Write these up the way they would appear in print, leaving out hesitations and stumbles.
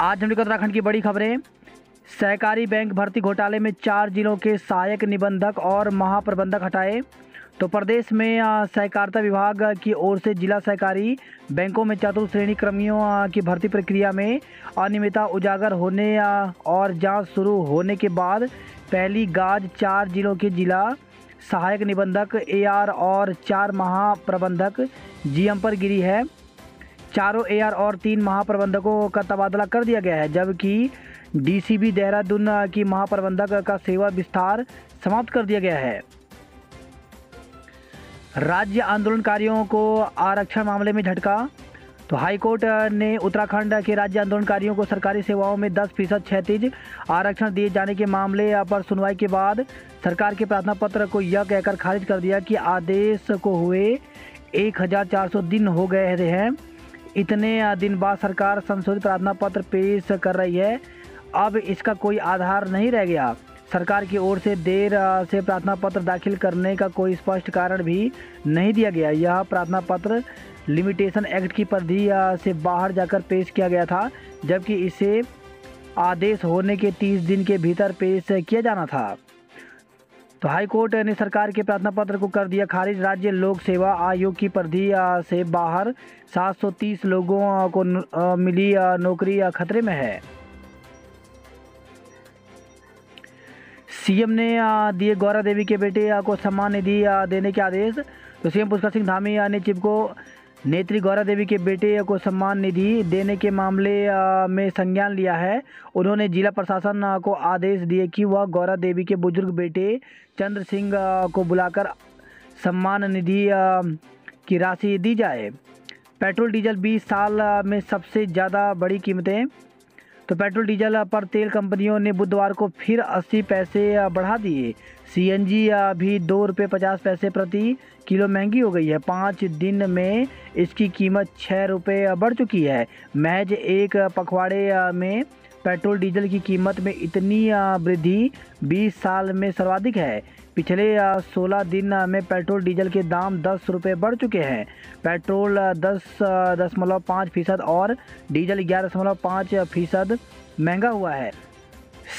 आज हम उत्तराखंड की बड़ी खबरें। सहकारी बैंक भर्ती घोटाले में 4 जिलों के सहायक निबंधक और महाप्रबंधक हटाए। तो प्रदेश में सहकारिता विभाग की ओर से जिला सहकारी बैंकों में चतुर्थ श्रेणी कर्मियों की भर्ती प्रक्रिया में अनियमितता उजागर होने और जांच शुरू होने के बाद पहली गाज 4 जिलों के जिला सहायक निबंधक एआर और 4 महाप्रबंधक जीएम पर गिरी है। चारों एआर और 3 महाप्रबंधकों का तबादला कर दिया गया है, जबकि डीसीबी देहरादून की महाप्रबंधक का सेवा विस्तार समाप्त कर दिया गया है। राज्य आंदोलनकारियों को आरक्षण मामले में झटका। तो हाईकोर्ट ने उत्तराखंड के राज्य आंदोलनकारियों को सरकारी सेवाओं में 10% क्षैतिज आरक्षण दिए जाने के मामले पर सुनवाई के बाद सरकार के प्रार्थना पत्र को यह कहकर खारिज कर दिया कि आदेश को हुए 1400 दिन हो गए हैं। इतने दिन बाद सरकार संशोधित प्रार्थना पत्र पेश कर रही है। अब इसका कोई आधार नहीं रह गया। सरकार की ओर से देर से प्रार्थना पत्र दाखिल करने का कोई स्पष्ट कारण भी नहीं दिया गया। यह प्रार्थना पत्र लिमिटेशन एक्ट की परिधि से बाहर जाकर पेश किया गया था, जबकि इसे आदेश होने के 30 दिन के भीतर पेश किया जाना था। तो हाईकोर्ट ने सरकार के प्रार्थना पत्र को कर दिया खारिज। राज्य लोक सेवा आयोग की परिधि से बाहर 730 लोगों को मिली नौकरी खतरे में है। सीएम ने दिए गौरा देवी के बेटे को सम्मान निधि देने के आदेश। तो सीएम पुष्कर सिंह धामी ने चिपको नेत्री गौरा देवी के बेटे को सम्मान निधि देने के मामले में संज्ञान लिया है। उन्होंने जिला प्रशासन को आदेश दिए कि वह गौरा देवी के बुजुर्ग बेटे चंद्र सिंह को बुलाकर सम्मान निधि की राशि दी जाए। पेट्रोल डीजल 20 साल में सबसे ज़्यादा बड़ी कीमतें। तो पेट्रोल डीजल पर तेल कंपनियों ने बुधवार को फिर 80 पैसे बढ़ा दिए। सीएनजी भी 2 रुपये 50 पैसे प्रति किलो महंगी हो गई है। 5 दिन में इसकी कीमत 6 रुपये बढ़ चुकी है। महज एक पखवाड़े में पेट्रोल डीजल की कीमत में इतनी वृद्धि 20 साल में सर्वाधिक है। पिछले 16 दिन में पेट्रोल डीजल के दाम 10 रुपये बढ़ चुके हैं। पेट्रोल 10.5% और डीजल 11.5% महंगा हुआ है।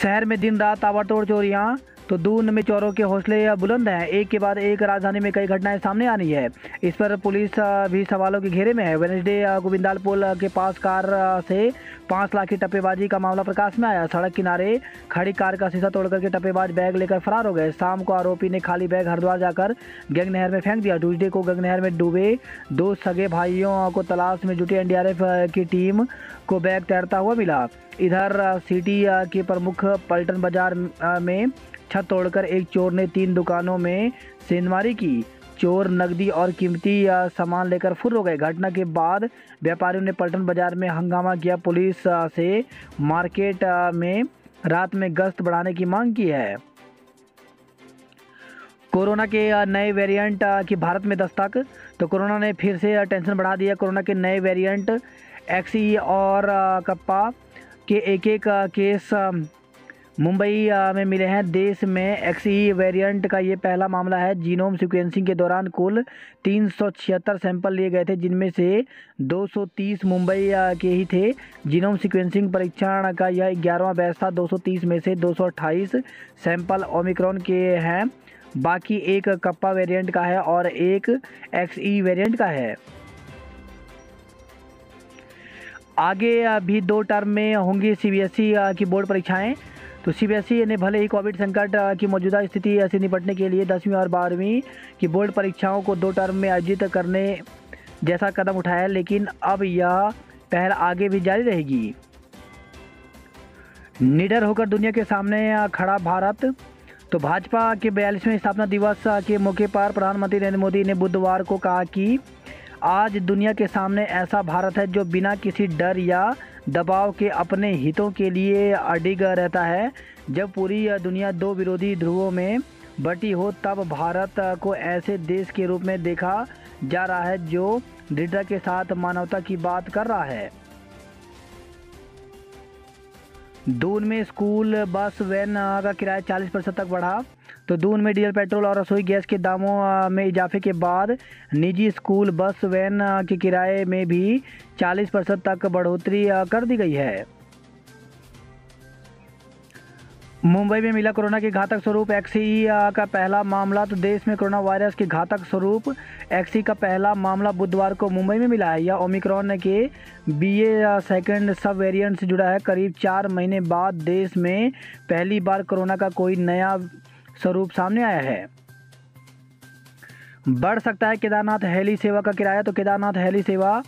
शहर में दिन रात ताबड़तोड़ चोरियां। तो दून में चोरों के हौसले बुलंद हैं। एक के बाद एक राजधानी में कई घटनाएं सामने आ रही है। इस पर पुलिस भी सवालों के घेरे में है। वेडनेसडे गोविंदाल पुल के पास कार से 5 लाख की टप्पेबाजी का मामला प्रकाश में आया। सड़क किनारे खड़ी कार का शीशा तोड़कर के टप्पेबाज बैग लेकर फरार हो गए। शाम को आरोपी ने खाली बैग हरिद्वार जाकर गंग नहर में फेंक दिया। ट्यूसडे को गंग नहर में डूबे 2 सगे भाइयों को तलाश में जुटी एनडीआरएफ की टीम को बैग तैरता हुआ मिला। इधर सिटी के प्रमुख पलटन बाजार में छत तोड़कर एक चोर ने 3 दुकानों में सेंधमारी की। चोर नकदी और कीमती सामान लेकर फुर्र हो गए। घटना के बाद व्यापारियों ने पलटन बाजार में हंगामा किया। पुलिस से मार्केट में रात में गश्त बढ़ाने की मांग की है। कोरोना के नए वेरिएंट की भारत में दस्तक। तो कोरोना ने फिर से टेंशन बढ़ा दिया। कोरोना के नए वेरिएंट एक्सई और कप्पा के एक केस मुंबई में मिले हैं। देश में एक्सई वेरिएंट का ये पहला मामला है। जीनोम सीक्वेंसिंग के दौरान कुल 376 सैंपल लिए गए थे, जिनमें से 230 मुंबई के ही थे। जीनोम सीक्वेंसिंग परीक्षण का यह 11वां बैच था। 230 में से 228 सैंपल ओमिक्रॉन के हैं, बाकी एक कप्पा वेरिएंट का है और एक एक्सई वेरिएंट का है। आगे भी 2 टर्म में होंगी सीबीएसई की बोर्ड परीक्षाएं। तो सीबीएसई ने भले ही कोविड संकट की मौजूदा स्थिति से निपटने के लिए 10वीं और 12वीं की बोर्ड परीक्षाओं को 2 टर्म में आयोजित करने जैसा कदम उठाया है, लेकिन अब यह पहल आगे भी जारी रहेगी। निडर होकर दुनिया के सामने खड़ा भारत। तो भाजपा के 42वें स्थापना दिवस के मौके पर प्रधानमंत्री नरेंद्र मोदी ने बुधवार को कहा कि आज दुनिया के सामने ऐसा भारत है जो बिना किसी डर या दबाव के अपने हितों के लिए अडिग रहता है। जब पूरी दुनिया 2 विरोधी ध्रुवों में बटी हो, तब भारत को ऐसे देश के रूप में देखा जा रहा है जो दृढ़ता के साथ मानवता की बात कर रहा है। दून में स्कूल बस वैन का किराया 40% तक बढ़ा। तो दून में डीजल पेट्रोल और रसोई गैस के दामों में इजाफे के बाद निजी स्कूल बस वैन के किराए में भी 40% तक बढ़ोतरी कर दी गई है। मुंबई में मिला कोरोना के घातक स्वरूप एक्सी का पहला मामला। तो देश में कोरोना वायरस के घातक स्वरूप एक्सी का पहला मामला बुधवार को मुंबई में मिला है। यह ओमिक्रॉन के BA सेकंड सब वेरिएंट से जुड़ा है। करीब 4 महीने बाद देश में पहली बार कोरोना का कोई नया स्वरूप सामने आया है। बढ़ सकता है केदारनाथ हेली सेवा का किराया। तो केदारनाथ हेली सेवा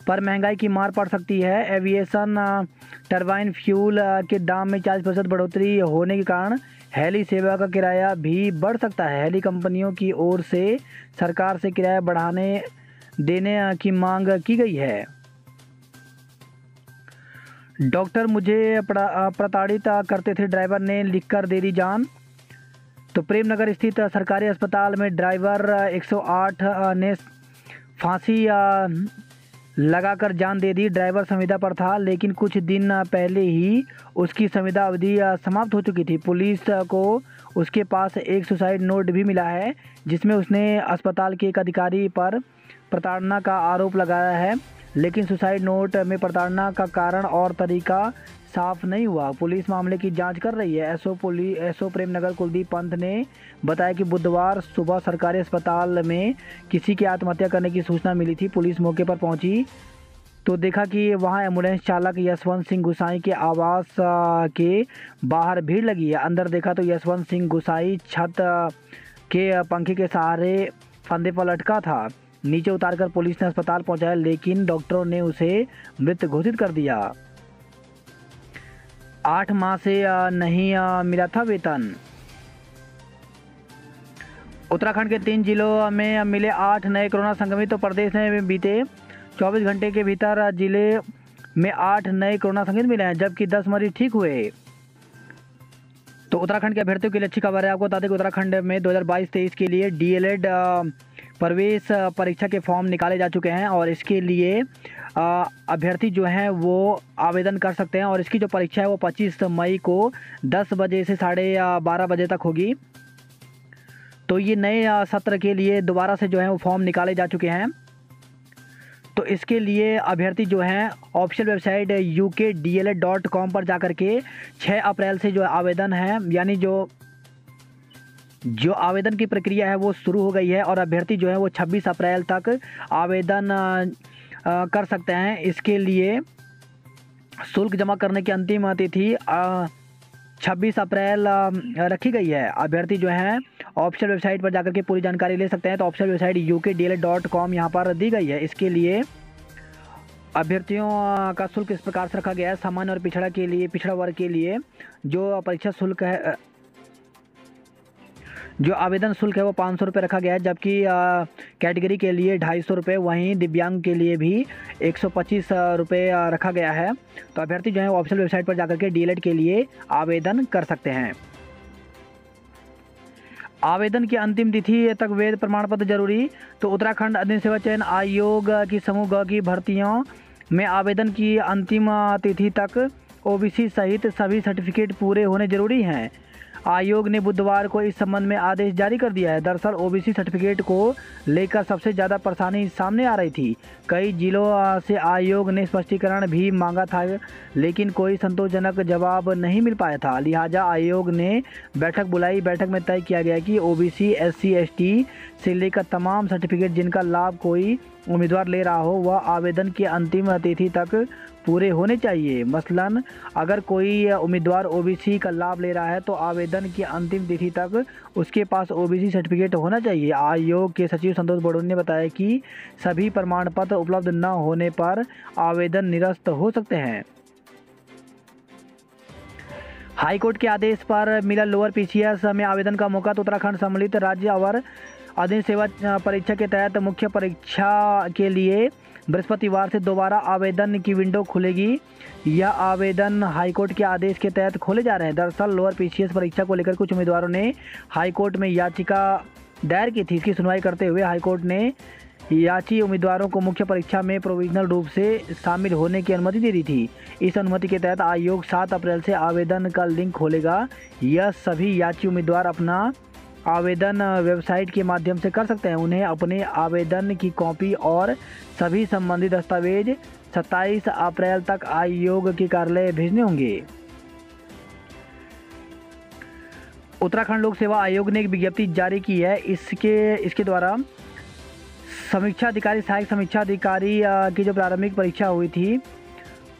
पर महंगाई की मार पड़ सकती है। एविएशन टरबाइन फ्यूल के दाम में 40% बढ़ोतरी होने के कारण हेली सेवा का किराया भी बढ़ सकता है। हेली कंपनियों की ओर से सरकार से किराया बढ़ाने देने की मांग की गई है। डॉक्टर मुझे प्रताड़ित करते थे, ड्राइवर ने लिखकर दे दी जान। तो प्रेमनगर स्थित सरकारी अस्पताल में ड्राइवर 108 ने फांसी लगाकर जान दे दी। ड्राइवर संविदा पर था, लेकिन कुछ दिन पहले ही उसकी संविदा अवधि समाप्त हो चुकी थी। पुलिस को उसके पास एक सुसाइड नोट भी मिला है, जिसमें उसने अस्पताल के एक अधिकारी पर प्रताड़ना का आरोप लगाया है, लेकिन सुसाइड नोट में प्रताड़ना का कारण और तरीका साफ नहीं हुआ। पुलिस मामले की जांच कर रही है। एसओ प्रेमनगर कुलदीप पंत ने बताया कि बुधवार सुबह सरकारी अस्पताल में किसी की आत्महत्या करने की सूचना मिली थी। पुलिस मौके पर पहुंची तो देखा कि वहां एम्बुलेंस चालक यशवंत सिंह गुसाई के आवास के बाहर भीड़ लगी है। अंदर देखा तो यशवंत सिंह गुसाई छत के पंखे के सहारे फंदे पर लटका था। नीचे उतारकर पुलिस ने अस्पताल पहुंचाया, लेकिन डॉक्टरों ने उसे मृत घोषित कर दिया। 8 माह से नहीं मिला था वेतन। उत्तराखंड के 3 जिलों में मिले 8 नए कोरोना संक्रमित। तो प्रदेश में बीते 24 घंटे के भीतर जिले में 8 नए कोरोना संक्रमित मिले हैं, जबकि 10 मरीज ठीक हुए। तो उत्तराखंड के अभ्यर्थियों के लिए अच्छी खबर है। आपको बता दें कि उत्तराखंड में 2022-23 के लिए DLED प्रवेश परीक्षा के फॉर्म निकाले जा चुके हैं और इसके लिए अभ्यर्थी जो हैं वो आवेदन कर सकते हैं। और इसकी जो परीक्षा है वो 25 मई को 10 बजे से 12:30 बजे तक होगी। तो ये नए सत्र के लिए दोबारा से जो है वो फॉर्म निकाले जा चुके हैं। तो इसके लिए अभ्यर्थी जो हैं ऑफिशियल वेबसाइट ukdled.com पर जाकर के 6 अप्रैल से जो आवेदन है, यानी जो आवेदन की प्रक्रिया है वो शुरू हो गई है और अभ्यर्थी जो है वो 26 अप्रैल तक आवेदन कर सकते हैं। इसके लिए शुल्क जमा करने की अंतिम तिथि 26 अप्रैल रखी गई है। अभ्यर्थी जो हैं ऑफिशियल वेबसाइट पर जाकर के पूरी जानकारी ले सकते हैं। तो ऑफिशियल वेबसाइट ukdled.com यहाँ पर दी गई है। इसके लिए अभ्यर्थियों का शुल्क इस प्रकार से रखा गया है। सामान्य और पिछड़ा वर्ग के लिए जो परीक्षा शुल्क है, जो आवेदन शुल्क है वो 500 रुपये रखा गया है, जबकि कैटेगरी के लिए 250 रुपये, वहीं दिव्यांग के लिए भी 125 रुपये रखा गया है। तो अभ्यर्थी जो है ऑफिशियल वेबसाइट पर जाकर के DLED के लिए आवेदन कर सकते हैं। आवेदन की अंतिम तिथि तक वैध प्रमाण पत्र जरूरी। तो उत्तराखंड अधीन सेवा चयन आयोग की समूह ग की भर्तियों में आवेदन की अंतिम तिथि तक OBC सहित सभी सर्टिफिकेट पूरे होने जरूरी हैं। आयोग ने बुधवार को इस संबंध में आदेश जारी कर दिया है। दरअसल OBC सर्टिफिकेट को लेकर सबसे ज़्यादा परेशानी सामने आ रही थी। कई जिलों से आयोग ने स्पष्टीकरण भी मांगा था, लेकिन कोई संतोषजनक जवाब नहीं मिल पाया था। लिहाजा आयोग ने बैठक बुलाई। बैठक में तय किया गया कि OBC SC ST से लेकर तमाम सर्टिफिकेट जिनका लाभ कोई उम्मीदवार ले रहा हो वह आवेदन की अंतिम तिथि तक पूरे होने चाहिए। मसलन अगर कोई उम्मीदवार OBC का लाभ ले रहा है तो आवेदन की अंतिम तिथि तक उसके पास OBC सर्टिफिकेट होना चाहिए। आयोग के सचिव संतोष बड़ोनी ने बताया कि सभी प्रमाण पत्र उपलब्ध न होने पर आवेदन निरस्त हो सकते हैं। हाईकोर्ट के आदेश पर मिला लोअर PCS में आवेदन का मौका। तो उत्तराखंड सम्मिलित राज्य और अधीन सेवा परीक्षा के तहत मुख्य परीक्षा के लिए बृहस्पतिवार से दोबारा आवेदन की विंडो खुलेगी। यह आवेदन हाईकोर्ट के आदेश के तहत खोले जा रहे हैं। दरअसल लोअर PCS परीक्षा को लेकर कुछ उम्मीदवारों ने हाईकोर्ट में याचिका दायर की थी। इसकी सुनवाई करते हुए हाईकोर्ट ने याची उम्मीदवारों को मुख्य परीक्षा में प्रोविजनल रूप से शामिल होने की अनुमति दे दी थी। इस अनुमति के तहत आयोग 7 अप्रैल से आवेदन का लिंक खोलेगा। यह सभी याची उम्मीदवार अपना आवेदन वेबसाइट के माध्यम से कर सकते हैं। उन्हें अपने आवेदन की कॉपी और सभी संबंधित दस्तावेज 27 अप्रैल तक आयोग के कार्यालय भेजने होंगे। उत्तराखंड लोक सेवा आयोग ने एक विज्ञप्ति जारी की है। इसके द्वारा समीक्षा अधिकारी, सहायक समीक्षा अधिकारी की जो प्रारंभिक परीक्षा हुई थी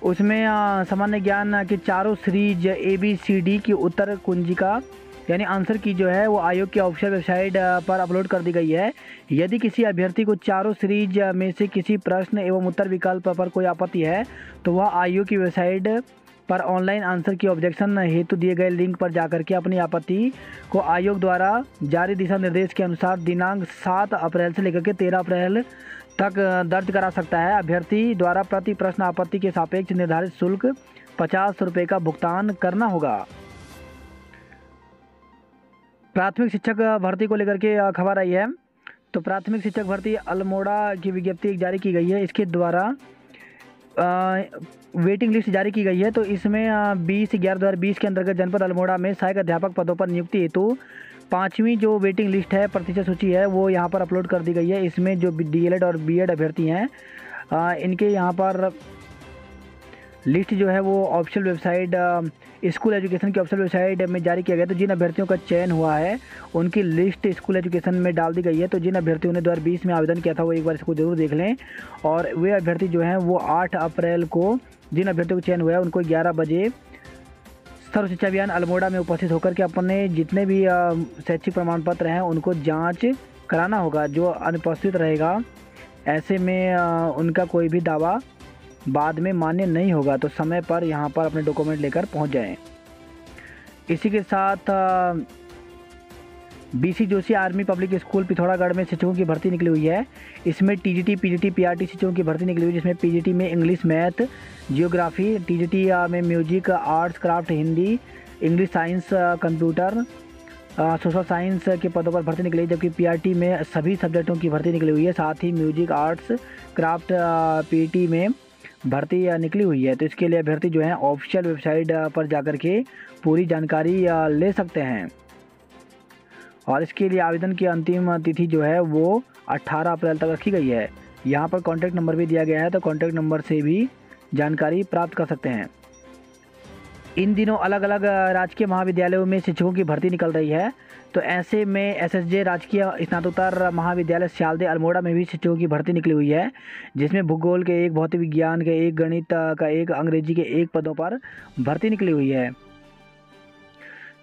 उसमें सामान्य ज्ञान की चारों सीरीज ABCD की उत्तर कुंजिका यानी आंसर की जो है वो आयोग की ऑफिशियल वेबसाइट पर अपलोड कर दी गई है। यदि किसी अभ्यर्थी को चारों सीरीज में से किसी प्रश्न एवं उत्तर विकल्प पर कोई आपत्ति है तो वह आयोग की वेबसाइट पर ऑनलाइन आंसर की ऑब्जेक्शन हेतु दिए गए लिंक पर जाकर के अपनी आपत्ति को आयोग द्वारा जारी दिशा निर्देश के अनुसार दिनांक 7 अप्रैल से लेकर के 13 अप्रैल तक दर्ज करा सकता है। अभ्यर्थी द्वारा प्रति प्रश्न आपत्ति के सापेक्ष निर्धारित शुल्क 50 रुपये का भुगतान करना होगा। प्राथमिक शिक्षक भर्ती को लेकर के खबर आई है। तो प्राथमिक शिक्षक भर्ती अल्मोड़ा की विज्ञप्ति जारी की गई है। इसके द्वारा वेटिंग लिस्ट जारी की गई है। तो इसमें 20/11/2020 के अंतर्गत जनपद अल्मोड़ा में सहायक अध्यापक पदों पर नियुक्ति हेतु 5वीं जो वेटिंग लिस्ट है, प्रतिशत सूची है, वो यहाँ पर अपलोड कर दी गई है। इसमें जो DLED और BEd अभ्यर्थी हैं इनके यहाँ पर लिस्ट जो है वो ऑफिशियल वेबसाइट स्कूल एजुकेशन की ऑफिशियल वेबसाइट में जारी किया गया। तो जिन अभ्यर्थियों का चयन हुआ है उनकी लिस्ट स्कूल एजुकेशन में डाल दी गई है। तो जिन अभ्यर्थियों ने 2020 में आवेदन किया था वो एक बार इसको जरूर देख लें। और वे अभ्यर्थी जो हैं वो 8 अप्रैल को जिन अभ्यर्थियों का चयन हुआ है उनको 11 बजे सर्व शिक्षा अभियान अल्मोड़ा में उपस्थित होकर के अपने जितने भी शैक्षिक प्रमाण पत्र हैं उनको जाँच कराना होगा। जो अनुपस्थित रहेगा ऐसे में उनका कोई भी दावा बाद में मान्य नहीं होगा। तो समय पर यहाँ पर अपने डॉक्यूमेंट लेकर पहुँच जाएं। इसी के साथ BC Joshi army public school Pithoragarh में शिक्षकों की भर्ती निकली हुई है। इसमें TGT, PGT, PRT शिक्षकों की भर्ती निकली हुई है, जिसमें PGT में इंग्लिश, मैथ, जियोग्राफी, TGT में music, arts, craft, Hindi, English, science, computer, social science के पदों पर भर्ती निकली है। जबकि PRT में सभी सब्जेक्टों की भर्ती निकली हुई है। साथ ही म्यूजिक, आर्ट्स, क्राफ्ट, PT में भर्ती निकली हुई है। तो इसके लिए अभ्यर्थी जो है ऑफिशियल वेबसाइट पर जाकर के पूरी जानकारी ले सकते हैं। और इसके लिए आवेदन की अंतिम तिथि जो है वो 18 अप्रैल तक रखी गई है। यहाँ पर कॉन्टैक्ट नंबर भी दिया गया है, तो कॉन्टैक्ट नंबर से भी जानकारी प्राप्त कर सकते हैं। इन दिनों अलग अलग राजकीय महाविद्यालयों में शिक्षकों की भर्ती निकल रही है। तो ऐसे में SSJ राजकीय स्नातकोत्तर महाविद्यालय स्यालदे अल्मोड़ा में भी शिक्षकों की भर्ती निकली हुई है, जिसमें भूगोल के 1, भौतिक विज्ञान के 1, गणित का 1, अंग्रेजी के 1 पदों पर भर्ती निकली हुई है।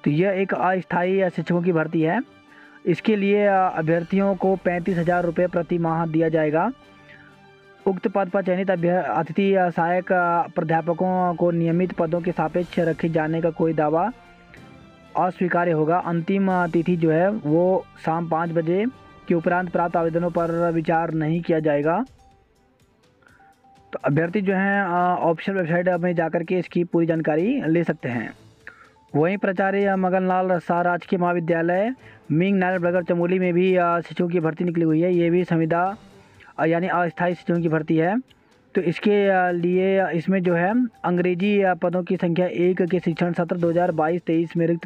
तो यह एक अस्थायी शिक्षकों की भर्ती है। इसके लिए अभ्यर्थियों को 35,000 रुपये प्रति माह दिया जाएगा। उक्त पद पर चयनित अतिथि सहायक प्राध्यापकों को नियमित पदों के सापेक्ष रखे जाने का कोई दावा अस्वीकार्य होगा। अंतिम तिथि जो है वो शाम 5 बजे के उपरांत प्राप्त आवेदनों पर विचार नहीं किया जाएगा। तो अभ्यर्थी जो हैं ऑफिशियल वेबसाइट में जाकर के इसकी पूरी जानकारी ले सकते हैं। वहीं प्राचार्य मगनलाल शाह राजकीय महाविद्यालय मिंग नारायणनगर चमोली में भी शिक्षकों की भर्ती निकली हुई है। ये भी संविदा यानी अस्थायी शिक्षकों की भर्ती है। तो इसके लिए इसमें जो है अंग्रेजी पदों की संख्या 1 के शिक्षण सत्र 2022-23 में रिक्त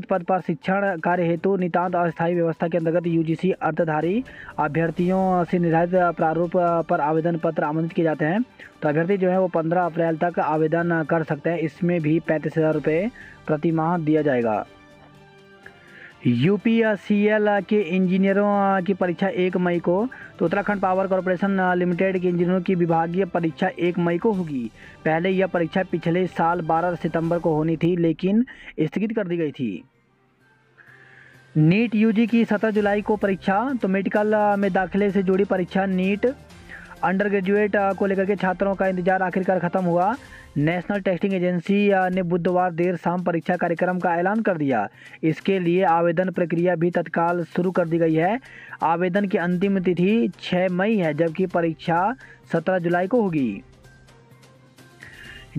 पद पर शिक्षण कार्य हेतु नितांत अस्थायी व्यवस्था के अंतर्गत UGC अर्धधारी अभ्यर्थियों से निर्धारित प्रारूप पर आवेदन पत्र आमंत्रित किए जाते हैं। तो अभ्यर्थी जो है वो 15 अप्रैल तक आवेदन कर सकते हैं। इसमें भी 35,000 रुपये प्रति माह दिया जाएगा। UPCL के इंजीनियरों की परीक्षा 1 मई को, तो उत्तराखंड पावर कॉर्पोरेशन लिमिटेड के इंजीनियरों की विभागीय परीक्षा 1 मई को होगी। पहले यह परीक्षा पिछले साल 12 सितंबर को होनी थी, लेकिन स्थगित कर दी गई थी। नीट UG की 17 जुलाई को परीक्षा। तो मेडिकल में दाखिले से जुड़ी परीक्षा नीट अंडर ग्रेजुएट को लेकर के छात्रों का इंतजार आखिरकार खत्म हुआ। नेशनल टेस्टिंग एजेंसी ने बुधवार देर शाम परीक्षा कार्यक्रम का ऐलान कर दिया। इसके लिए आवेदन प्रक्रिया भी तत्काल शुरू कर दी गई है। आवेदन की अंतिम तिथि 6 मई है, जबकि परीक्षा 17 जुलाई को होगी।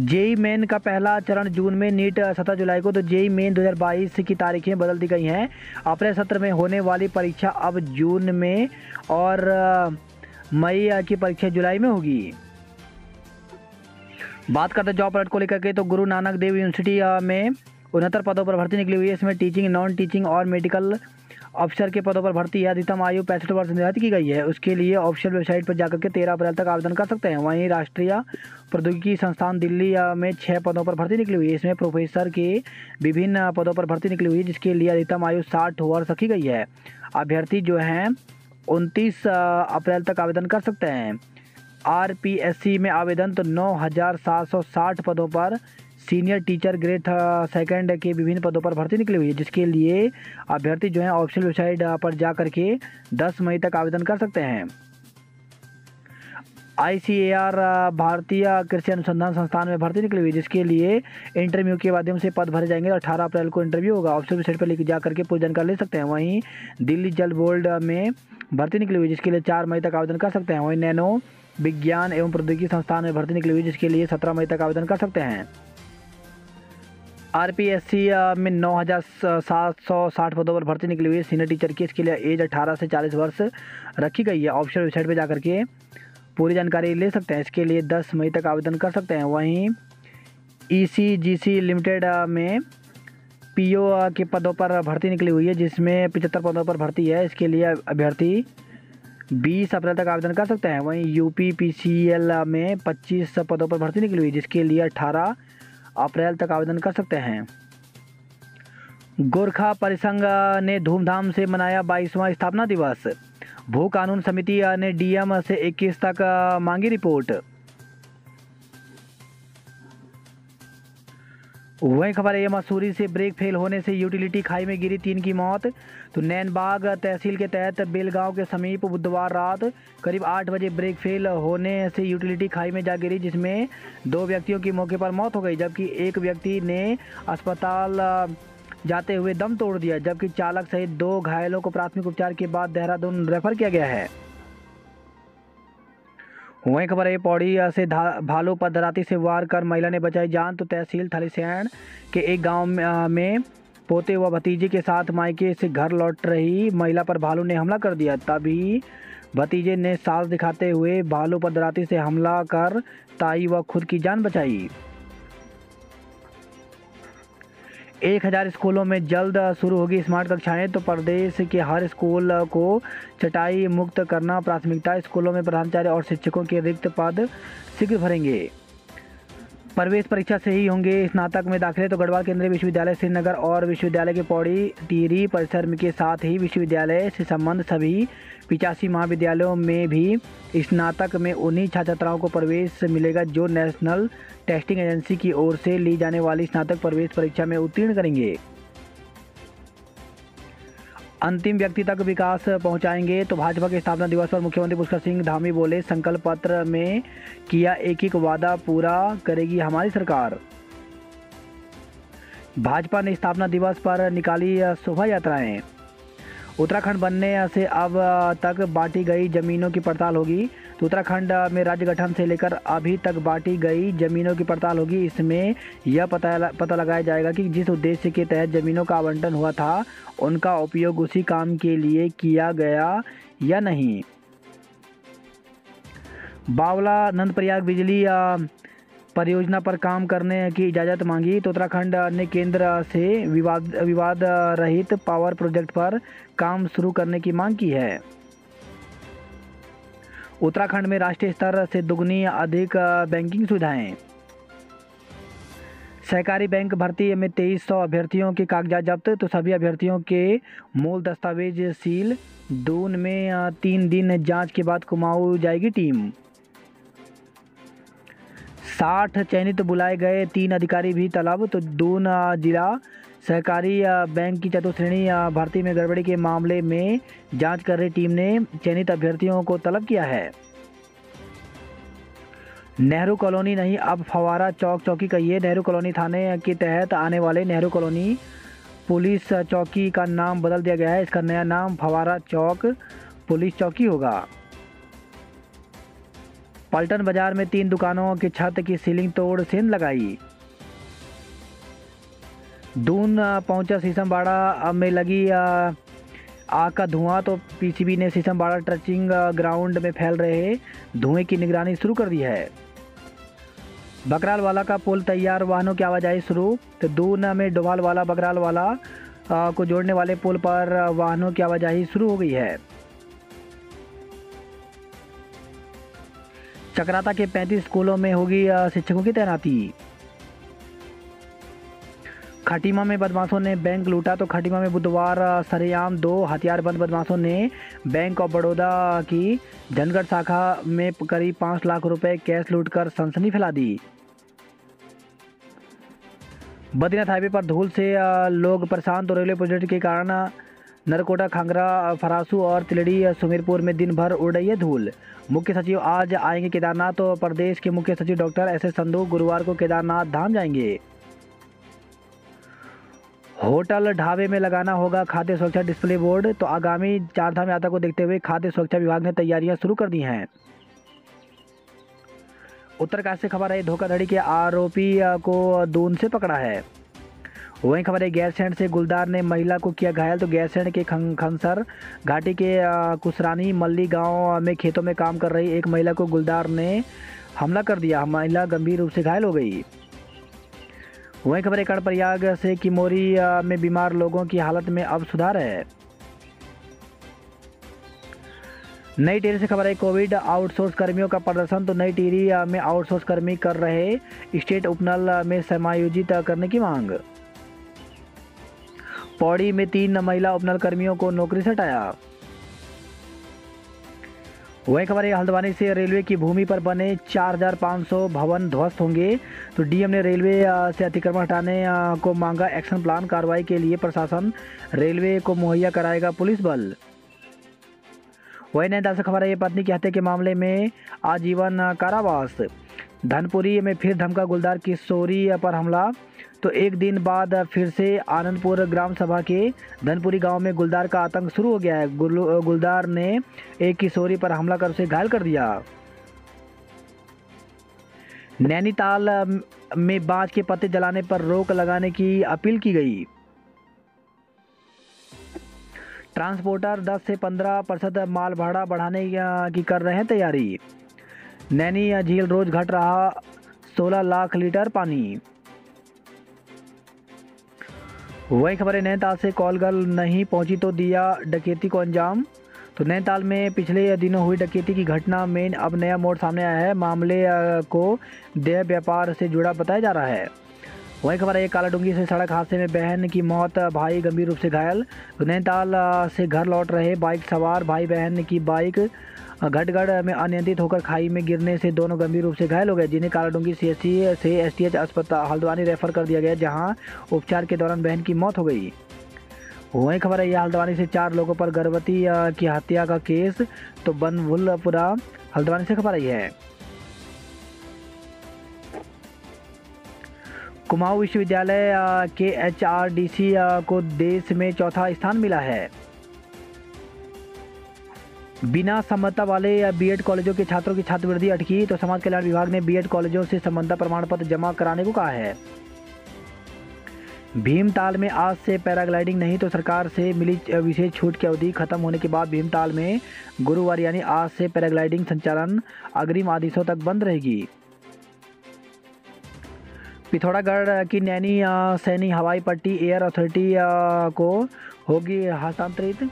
JEE मेन का पहला चरण जून में, नीट 17 जुलाई को। तो JEE मेन 2022 की तारीखें बदल दी गई हैं। अप्रैल सत्र में होने वाली परीक्षा अब जून में और मई की परीक्षा जुलाई में होगी। बात करते हैं जॉब अलर्ट को लेकर के, तो गुरु नानक देव यूनिवर्सिटी में 69 पदों पर भर्ती निकली हुई है। इसमें टीचिंग, नॉन टीचिंग और मेडिकल अफसर के पदों पर भर्ती है। अधिकतम आयु 65 वर्ष निर्धारित की गई है। उसके लिए ऑफिशियल वेबसाइट पर जाकर के 13 अप्रैल तक आवेदन कर सकते हैं। वहीं राष्ट्रीय प्रौद्योगिकी संस्थान दिल्ली में 6 पदों पर भर्ती निकली हुई है। इसमें प्रोफेसर के विभिन्न पदों पर भर्ती निकली हुई है, जिसके लिए अधिकतम आयु 60 वर्ष रखी गई है। अभ्यर्थी जो हैं 29 अप्रैल तक आवेदन कर सकते हैं। RPSC में आवेदन तो 9,760 पदों पर सीनियर टीचर ग्रेड सेकंड के विभिन्न पदों पर भर्ती निकली हुई है, जिसके लिए अभ्यर्थी जो है ऑफिशियल वेबसाइट पर जा करके 10 मई तक आवेदन कर सकते हैं। ICAR भारतीय कृषि अनुसंधान संस्थान में भर्ती निकली हुई है, जिसके लिए इंटरव्यू के माध्यम से पद भरे जाएंगे। 18 अप्रैल को इंटरव्यू होगा। ऑफिशियल वेबसाइट पर जा करके पूरी जानकारी ले सकते हैं। वहीं दिल्ली जल बोर्ड में भर्ती निकली हुई है, जिसके लिए 4 मई तक आवेदन कर सकते हैं। वहीं नैनो विज्ञान एवं प्रौद्योगिकी संस्थान में भर्ती निकली हुई है, जिसके लिए 17 मई तक आवेदन कर सकते हैं। RPSC में 9,760 पदों पर भर्ती निकली हुई है सीनियर टीचर की। इसके लिए एज 18 से 40 वर्ष रखी गई है। ऑफिशियल वेबसाइट पर जाकर के पूरी जानकारी ले सकते हैं। इसके लिए 10 मई तक आवेदन कर सकते हैं। वहीं ECGC लिमिटेड में PO के पदों पर भर्ती निकली हुई है, जिसमें 75 पदों पर भर्ती है। इसके लिए अभ्यर्थी 20 अप्रैल तक आवेदन कर सकते हैं। वहीं UPPCL में 25 पदों पर भर्ती निकली हुई है, जिसके लिए 18 अप्रैल तक आवेदन कर सकते हैं। गोरखा परिसंघ ने धूमधाम से मनाया 22वां स्थापना दिवस। भू कानून समिति ने DM से 21 तक मांगी रिपोर्ट। वही खबर है मसूरी से ब्रेक फेल होने से यूटिलिटी खाई में गिरी, 3 की मौत। तो नैनबाग तहसील के तहत बेलगांव के समीप बुधवार रात करीब 8 बजे ब्रेक फेल होने से यूटिलिटी खाई में जा गिरी, जिसमें 2 व्यक्तियों की मौके पर मौत हो गई, जबकि एक व्यक्ति ने अस्पताल जाते हुए दम तोड़ दिया, जबकि चालक सहित 2 घायलों को प्राथमिक उपचार के बाद देहरादून रेफर किया गया है। वहीं खबर है पौड़ी से भालू पदराती से वार कर महिला ने बचाई जान। तो तहसील थलीसैंण के एक गांव में पोते व भतीजे के साथ मायके से घर लौट रही महिला पर भालू ने हमला कर दिया। तभी भतीजे ने साहस दिखाते हुए भालू पदराती से हमला कर ताई व खुद की जान बचाई। 1000 स्कूलों में जल्द शुरू होगी स्मार्ट कक्षाएं। तो प्रदेश के हर स्कूल को चटाई मुक्त करना प्राथमिकता। स्कूलों में प्रधानाचार्य और शिक्षकों के रिक्त पद शीघ्र भरेंगे। प्रवेश परीक्षा से ही होंगे स्नातक में दाखिले। तो गढ़वाल केंद्रीय विश्वविद्यालय श्रीनगर और विश्वविद्यालय के पौड़ी टिहरी परिसर के साथ ही विश्वविद्यालय से संबंध सभी 85 महाविद्यालयों में भी स्नातक में उन्हीं छात्र छात्राओं को प्रवेश मिलेगा जो नेशनल टेस्टिंग एजेंसी की ओर से ली जाने वाली स्नातक प्रवेश परीक्षा में उत्तीर्ण करेंगे। अंतिम व्यक्ति तक विकास पहुंचाएंगे। तो भाजपा के स्थापना दिवस पर मुख्यमंत्री पुष्कर सिंह धामी बोले, संकल्प पत्र में किया एक वादा पूरा करेगी हमारी सरकार। भाजपा ने स्थापना दिवस पर निकाली शोभा यात्राएं। उत्तराखंड बनने से अब तक बांटी गई जमीनों की पड़ताल होगी। तो उत्तराखंड में राज्य गठन से लेकर अभी तक बांटी गई जमीनों की पड़ताल होगी। इसमें यह पता लगाया जाएगा कि जिस उद्देश्य के तहत जमीनों का आवंटन हुआ था उनका उपयोग उसी काम के लिए किया गया या नहीं। बावला नंदप्रयाग बिजली परियोजना पर काम करने की इजाज़त मांगी। तो उत्तराखंड ने केंद्र से विवाद रहित पावर प्रोजेक्ट पर काम शुरू करने की मांग की है। उत्तराखंड में राष्ट्रीय स्तर से दुगनी अधिक बैंकिंग सुविधाएं। सहकारी बैंक भर्ती में 2300 अभ्यर्थियों के कागजात जब्त। तो सभी अभ्यर्थियों के मूल दस्तावेज सील। दून में 3 दिन जांच के बाद कुमाऊं जाएगी टीम। 60 चयनित बुलाए गए 3 अधिकारी भी तलब। तो दून जिला सहकारी बैंक की चतुश्रेणी भर्ती में गड़बड़ी के मामले में जांच कर रही टीम ने चयनित अभ्यर्थियों को तलब किया है। नेहरू कॉलोनी नहीं अब फवारा चौक चौकी कहिए। नेहरू कॉलोनी थाने के तहत आने वाले नेहरू कॉलोनी पुलिस चौकी का नाम बदल दिया गया है। इसका नया नाम फवारा चौक पुलिस चौकी होगा। पलटन बाजार में 3 दुकानों की छत की सीलिंग तोड़ सेंध लगाई। दून पहुंचा शीशमबाड़ा में लगी आग का धुआं। तो PCB ने शीशमबाड़ा ट्रचिंग ग्राउंड में फैल रहे धुएं की निगरानी शुरू कर दी है। बकराल वाला का पुल तैयार, वाहनों की आवाजाही शुरू। तो दून में डोभाल वाला बकराल वाला को जोड़ने वाले पुल पर वाहनों की आवाजाही शुरू हो गई है। चकराता के 35 स्कूलों में होगी शिक्षकों की तैनाती। खटीमा में बदमाशों ने बैंक लूटा। तो खटीमा में बुधवार सरेआम 2 हथियारबंद बदमाशों ने बैंक ऑफ बड़ौदा की धनगढ़ शाखा में करीब 5 लाख रुपए कैश लूटकर सनसनी फैला दी। बद्रीनाथ हाईवे पर धूल से लोग परेशान। तो रेलवे प्रोजेक्ट के कारण नरकोटा, खांगरा, फरासू और तिलड़ी सुमेरपुर में दिन भर उड़ रही है धूल। मुख्य सचिव आज आएंगे केदारनाथ। तो प्रदेश के मुख्य सचिव डॉक्टर एस संधू गुरुवार को केदारनाथ धाम जाएंगे। होटल ढाबे में लगाना होगा खाद्य सुरक्षा डिस्प्ले बोर्ड। तो आगामी चारधाम यात्रा को देखते हुए खाद्य सुरक्षा विभाग ने तैयारियां शुरू कर दी हैं। उत्तरकाशी से खबर है, धोखाधड़ी के आरोपी को दून से पकड़ा है। वहीं खबर है, गैरसैंण से गुलदार ने महिला को किया घायल। तो गैरसैंण के खंसर घाटी के कुसरानी मल्ली गांव में खेतों में काम कर रही एक महिला को गुलदार ने हमला कर दिया। महिला गंभीर रूप से घायल हो गई। वहीं खबर है, कर्णप्रयाग से किमोरी में बीमार लोगों की हालत में अब सुधार है। नई टिहरी से खबर है, कोविड आउटसोर्स कर्मियों का प्रदर्शन। तो नई टिहरी में आउटसोर्स कर्मी कर रहे स्टेट उपनल में समायोजित करने की मांग। पौड़ी में 3 महिला उपनल कर्मियों को नौकरी से हटाया। वही खबर है, हल्द्वानी से रेलवे की भूमि पर बने 4500 भवन ध्वस्त होंगे। तो डीएम ने रेलवे से अतिक्रमण हटाने को मांगा एक्शन प्लान। कार्रवाई के लिए प्रशासन रेलवे को मुहैया कराएगा पुलिस बल। वही नैनीताल से खबर है, पत्नी की हत्या के मामले में आजीवन कारावास। धनपुरी में फिर धमका गुलदार किशोरी पर हमला। तो एक दिन बाद फिर से आनंदपुर ग्राम सभा के धनपुरी गांव में गुलदार का आतंक शुरू हो गया है। गुलदार ने एक किशोरी पर हमला कर उसे घायल कर दिया। नैनीताल में बांस के पत्ते जलाने पर रोक लगाने की अपील की गई। ट्रांसपोर्टर 10 से 15% माल भाड़ा बढ़ाने की कर रहे हैं तैयारी। नैनी झील रोज घट रहा 16 लाख लीटर पानी। वही खबर है, नैनीताल से कॉल गर्ल नहीं पहुंची तो दिया डकैती को अंजाम। तो नैनीताल में पिछले दिनों हुई डकैती की घटना में अब नया मोड़ सामने आया है। मामले को देह व्यापार से जुड़ा बताया जा रहा है। वही खबर है, कालाडूंगी से सड़क हादसे में बहन की मौत, भाई गंभीर रूप से घायल। तो नैनीताल से घर लौट रहे बाइक सवार भाई बहन की बाइक घटगढ़ में अनियंत्रित होकर खाई में गिरने से दोनों गंभीर रूप से घायल हो गए, जिन्हें कालाडूंगी सीएचसी से एसटीएच अस्पताल हल्द्वानी रेफर कर दिया गया, जहां उपचार के दौरान बहन की मौत हो गई। वही खबर है, यह हल्द्वानी से 4 लोगों पर गर्भवती की हत्या का केस। तो बनभुलपुरा हल्द्वानी से खबर आई है। कुमाऊं विश्वविद्यालय के एचआरडीसी को देश में 4था स्थान मिला है। बिना समता वाले बीएड कॉलेजों के छात्रों की छात्रवृत्ति अटकी। तो समाज कल्याण विभाग ने बीएड कॉलेजों से समता प्रमाण पत्र जमा कराने को कहा है। भीमताल में आज से पैराग्लाइडिंग नहीं। तो सरकार से मिली विशेष छूट की अवधि खत्म होने के बाद भीमताल में गुरुवार यानी आज से पैराग्लाइडिंग संचालन अग्रिम आदेशों तक बंद रहेगी। पिथौरागढ़ की नैनी सैनी हवाई पट्टी एयर अथॉरिटी को होगी हस्तांतरित।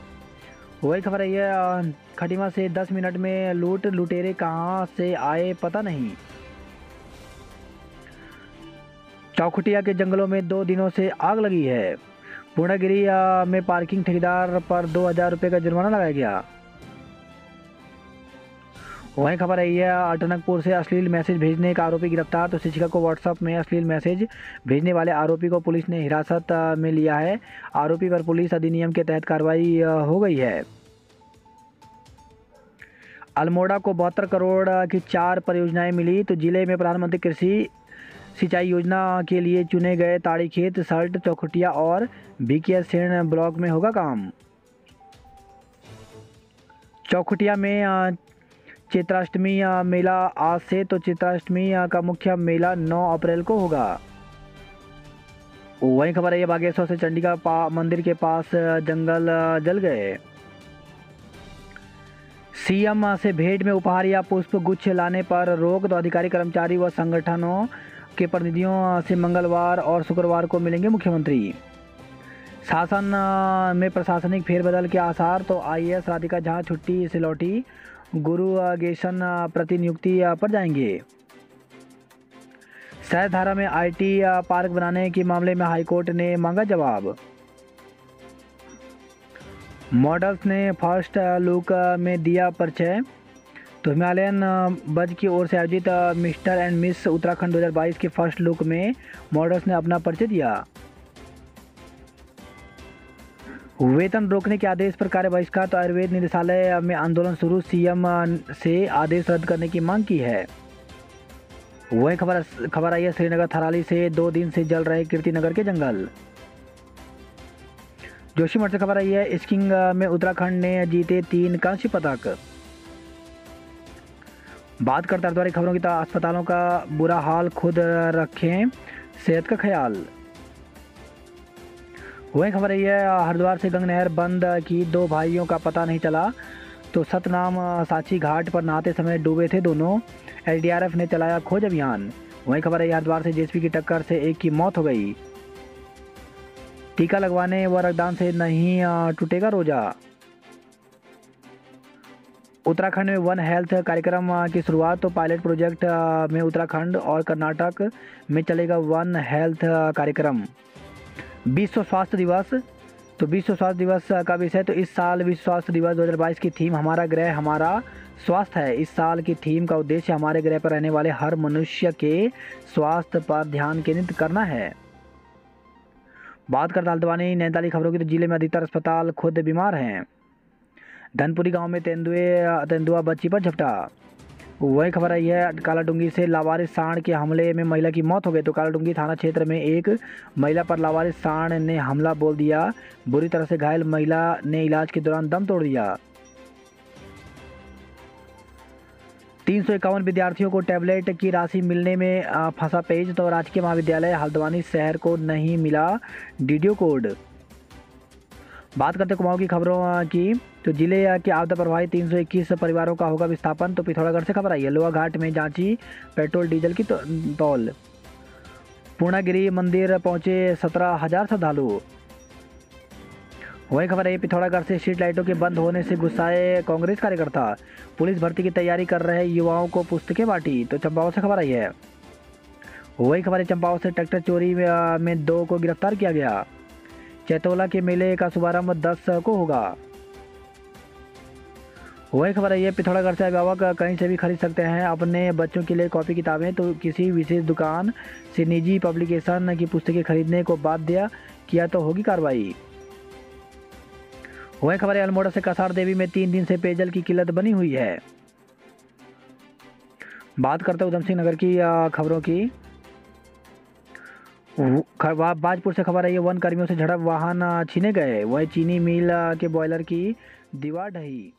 वही खबर है, यह खटीमा से 10 मिनट में लुटेरे कहां से आए पता नहीं। चौखुटिया के जंगलों में 2 दिनों से आग लगी है। पूर्णागिरी में पार्किंग ठेकेदार पर 2000 रुपये का जुर्माना लगाया गया। वहीं खबर है, यह अटनकपुर से अश्लील मैसेज भेजने का आरोपी गिरफ्तार। तो शिक्षिका को व्हाट्सएप में अश्लील मैसेज भेजने वाले आरोपी को पुलिस ने हिरासत में लिया है। आरोपी पर पुलिस अधिनियम के तहत कार्रवाई हो गई है। अल्मोड़ा को 72 करोड़ की 4 परियोजनाएं मिली। तो जिले में प्रधानमंत्री कृषि सिंचाई योजना के लिए चुने गए ताड़ीखेत, सल्ट, चौखुटिया और भिकियासैंण ब्लॉक में होगा काम। चौखुटिया में चित्राष्टमी मेला आज से। तो चित्राष्टमी का मुख्य मेला 9 अप्रैल को होगा। वहीं खबर है, बागेश्वर से चंडिका मंदिर के पास जंगल जल गए। सीएम से भेंट में उपहार या पुष्प गुच्छ लाने पर रोक। तो अधिकारी, कर्मचारी व संगठनों के प्रतिनिधियों से मंगलवार और शुक्रवार को मिलेंगे मुख्यमंत्री। शासन में प्रशासनिक फेरबदल के आसार, तो आईएएस राधिका झा छुट्टी से लौटी, गुरु गेशन प्रतिनियुक्ति पर जाएंगे। सहजधारा में आईटी पार्क बनाने के मामले में हाईकोर्ट ने मांगा जवाब। मॉडल्स ने फर्स्ट लुक में दिया परिचय, तो हिमालयन बज की ओर से आयोजित मिस्टर एंड मिस उत्तराखंड 2022 के फर्स्ट लुक में मॉडल्स ने अपना परिचय दिया। वेतन रोकने के आदेश पर कार्य बहिष्कार, तो आयुर्वेद निदेशालय में आंदोलन शुरू, सीएम से आदेश रद्द करने की मांग की है। वही खबर आई है श्रीनगर थराली से 2 दिन से जल रहे कीर्तिनगर के जंगल। जोशीमठ से खबर आई है स्कीइंग में उत्तराखंड ने जीते 3 कांस्य पदक। बात करते हैं खबरों की, अस्पतालों का बुरा हाल, खुद रखें सेहत का ख्याल। वही खबर आई है हरिद्वार से गंगा नहर बंद की, 2 भाइयों का पता नहीं चला, तो सतनाम साची घाट पर नहाते समय डूबे थे दोनों, एसडीआरएफ ने चलाया खोज अभियान। वही खबर है हरिद्वार से जेसीबी की टक्कर से एक की मौत हो गई। टीका लगवाने व रक्तदान से नहीं टूटेगा रोजा। उत्तराखंड में वन हेल्थ कार्यक्रम की शुरुआत, तो पायलट प्रोजेक्ट में उत्तराखंड और कर्नाटक में चलेगा वन हेल्थ कार्यक्रम। विश्व स्वास्थ्य दिवस, तो विश्व स्वास्थ्य दिवस का विषय, तो इस साल विश्व स्वास्थ्य दिवस 2022 की थीम हमारा ग्रह हमारा स्वास्थ्य है। इस साल की थीम का उद्देश्य हमारे ग्रह पर रहने वाले हर मनुष्य के स्वास्थ्य पर ध्यान केंद्रित करना है। बात करते हल्द्वानी नैनीताल खबरों की, तो जिले में अधिकतर अस्पताल खुद बीमार हैं। धनपुरी गांव में तेंदुआ बच्ची पर झपटा। वही खबर आई है कालाडूंगी से लावारिस सांड के हमले में महिला की मौत हो गई, तो कालाडूंगी थाना क्षेत्र में एक महिला पर लावारिस सांड ने हमला बोल दिया, बुरी तरह से घायल महिला ने इलाज के दौरान दम तोड़ दिया। 351 विद्यार्थियों को टैबलेट की राशि मिलने में फंसा पेज, तो राजकीय महाविद्यालय हल्द्वानी शहर को नहीं मिला डीडीओ कोड। बात करते कुमाऊं की खबरों की, तो जिले के आपदा प्रभावित 321 परिवारों का होगा विस्थापन, तो पिथौरागढ़ से खबर आई है लोहा घाट में जांची पेट्रोल डीजल की तौल। पूर्णागिरी मंदिर पहुंचे 17,000 श्रद्धालु। वही खबर है पिथौरागढ़ से स्ट्रीट लाइटों के बंद होने से गुस्साए कांग्रेस कार्यकर्ता, पुलिस भर्ती की तैयारी कर रहे युवाओं को पुस्तकें बांटी, तो चंपावत से खबर आई है। वही खबर है चंपावत से ट्रैक्टर चोरी में 2 को गिरफ्तार किया गया। चैतौला के मेले का शुभारंभ 10 को होगा। वही खबर है ये पिथौरागढ़ से अभिभावक कहीं से भी खरीद सकते हैं अपने बच्चों के लिए कॉपी किताबें, तो किसी विशेष दुकान से निजी पब्लिकेशन की पुस्तकें खरीदने को बाध्य किया तो होगी कार्रवाई। वही खबर है अल्मोड़ा से कसार देवी में 3 दिन से पेयजल की किल्लत बनी हुई है। बात करते हैं उधम सिंह नगर की खबरों की, बाजपुर से खबर है ये वन कर्मियों से झड़प, वाहन छीने गए। वही चीनी मिल के बॉयलर की दीवार ढही।